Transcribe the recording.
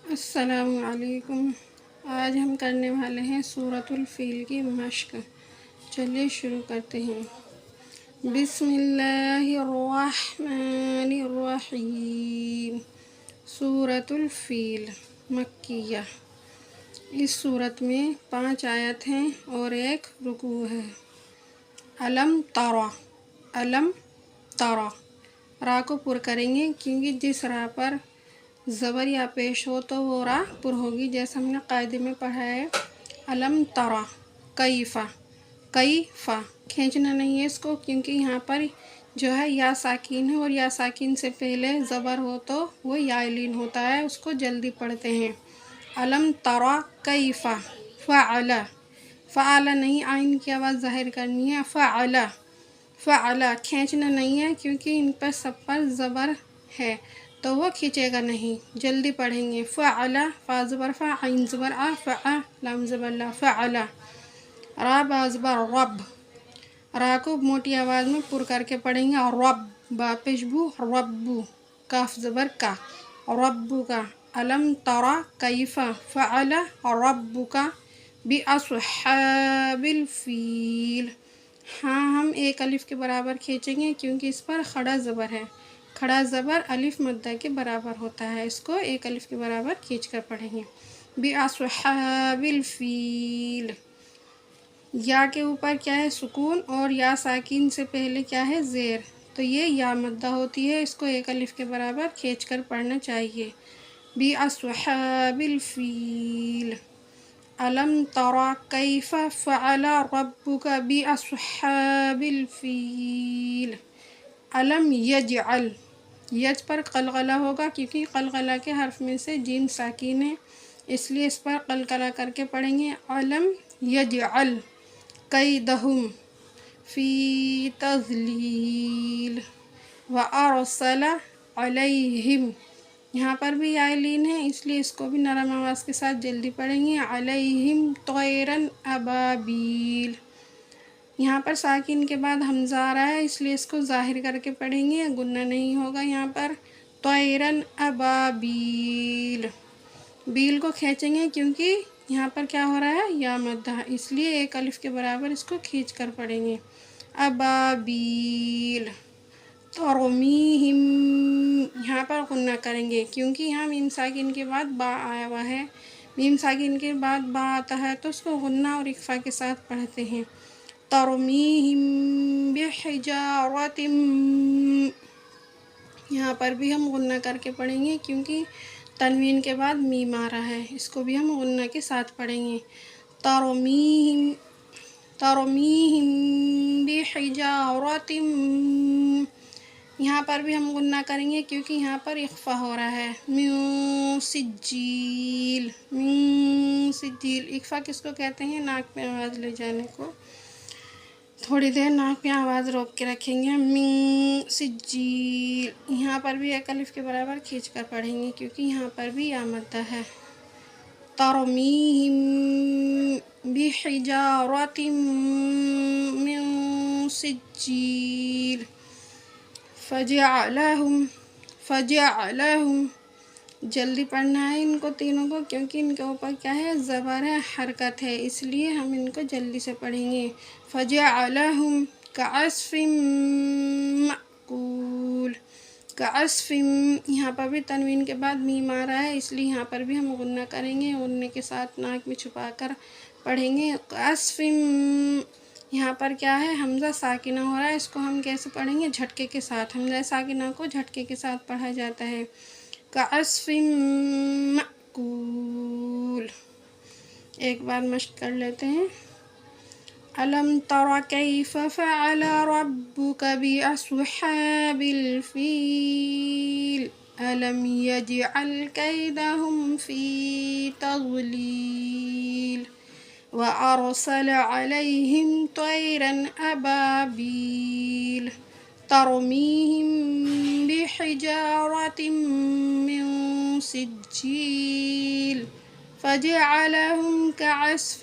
السلام علیکم۔ آج ہم کرنے والے ہیں سورۃ الفیل کی مشق۔ چلیے شروع کرتے ہیں۔ بسم اللہ الرحمن الرحیم۔ سورۃ الفیل مکیہ۔ اس سورت میں 5 آیت ہیں اور 1 رکوع ہے۔ علم ترى، علم ترى، را کو پر کریں گے کیونکہ جس را پر زبر یا پیش ہو تو وہ را پر ہوگی، جیسے ہم نے قاعدے میں پڑھا ہے۔ علم ترى کیفا، کیفا کھینچنا نہیں ہے اس کو، کیونکہ یہاں پر جو ہے یا ساکین ہے اور یا ساکین سے پہلے زبر ہو تو وہ یا لین ہوتا ہے، اس کو جلدی پڑھتے ہیں۔ علم ترى کیفا فعل، فعل نہیں، آئین کی آواز ظاہر کرنی ہے۔ فعل، فعل کھینچنا نہیں ہے کیونکہ ان پر سب پر زبر ہے تو وہ کھینچے گا نہیں، جلدی پڑھیں گے۔ فعل، فا زبر فا، عین زبر آ، فع، لام زبر لا، فعل۔ را با زبر رب، را کو موٹی آواز میں پر کر کے پڑھیں گے۔ اور رب، با پیش بو، ربو، کاف زبر کا، ربو کا۔ علم ترى کیف فعل ربک باصحاب الفیل۔ ہاں ہم 1 الف کے برابر کھینچیں گے کیونکہ اس پر کھڑا زبر ہے، کھڑا زبر الف مدہ کے برابر ہوتا ہے، اس کو 1 الف کے برابر کھینچ کر پڑھیں گے۔ باصحاب الفیل، یا کے اوپر کیا ہے سکون اور یا ساکین سے پہلے کیا ہے زیر، تو یہ یا مدہ ہوتی ہے، اس کو 1 الف کے برابر کھینچ کر پڑھنا چاہیے۔ باصحاب الفیل۔ علم ترى کیف فعل ربک باصحاب الفیل۔ علم یجعل، یج پر قلقلہ ہوگا کیونکہ قلقلہ کے حرف میں سے جیم ساکین ہے، اس لیے اس پر قلقلہ کر کے پڑھیں گے۔ علم یجعل کیدہم فی تضلیل وارسل علیہم، یہاں پر بھی یا لین ہے اس لیے اس کو بھی نرم آواز کے ساتھ جلدی پڑھیں گے۔ علیہم طیرا ابابیل، یہاں پر ساکن کے بعد حمزہ آ رہا ہے اس لیے اس کو ظاہر کر کے پڑھیں گے، غنہ نہیں ہوگا یہاں پر۔ طیرا ابابیل، بیل کو کھینچیں گے کیونکہ یہاں پر کیا ہو رہا ہے یا مدہ، اس لیے 1 الف کے برابر اس کو کھینچ کر پڑھیں گے۔ ابابیل ترمیہم، یہاں پر غنہ کریں گے کیونکہ یہاں میم ساکن کے بعد با آیا ہوا ہے، میم ساکن کے بعد با آتا ہے تو اس کو غنہ اور اخفا کے ساتھ پڑھتے ہیں۔ ترمیہم بحجارۃ، یہاں پر بھی ہم غنہ کر کے پڑھیں گے کیونکہ تنوین کے بعد میم آ رہا ہے، اس کو بھی ہم غنہ کے ساتھ پڑھیں گے۔ ترمیہم، ترمیہم بحجارۃ، یہاں پر بھی ہم غنہ کریں گے کیونکہ یہاں پر اخفا ہو رہا ہے۔ من سجیل، من سجیل، اخفا کس کو کہتے ہیں؟ ناک پہ آواز لے جانے کو، تھوڑی دیر ناک پہ آواز روک کے رکھیں گے۔ من سجیل، یہاں پر بھی 1 الف کے برابر کھینچ کر پڑھیں گے کیونکہ یہاں پر بھی یا مدہ ہے۔ ترمیہم بحجارۃ من سجیل فجعلہم، فجعلہم، جلدی پڑھنا ہے ان کو تینوں کو کیونکہ ان کے اوپر کیا ہے زبر ہے، حرکت ہے، اس لیے ہم ان کو جلدی سے پڑھیں گے۔ فجعلہم کعصف مأکول، کعصف، یہاں پر بھی تنوین کے بعد میم آ رہا ہے اس لیے یہاں پر بھی ہم غنہ کریں گے، غنہ کے ساتھ ناک میں چھپا کر پڑھیں گے۔ کعصف، یہاں پر کیا ہے حمزہ ساکنہ ہو رہا ہے، اس کو ہم کیسے پڑھیں گے؟ جھٹکے کے ساتھ، حمزہ ساکنہ کو جھٹکے کے ساتھ پڑھا جاتا ہے۔ کعصف مأکول، ایک بار مشق کر لیتے ہیں۔ علم ترى کیف فعل ربک باصحاب الفیل، علم یجعل کیدہم فی تضلیل وارسل علیہم طیرا ابابیل ترمیہم بحجارۃ من سجیل فجعلہم کعصف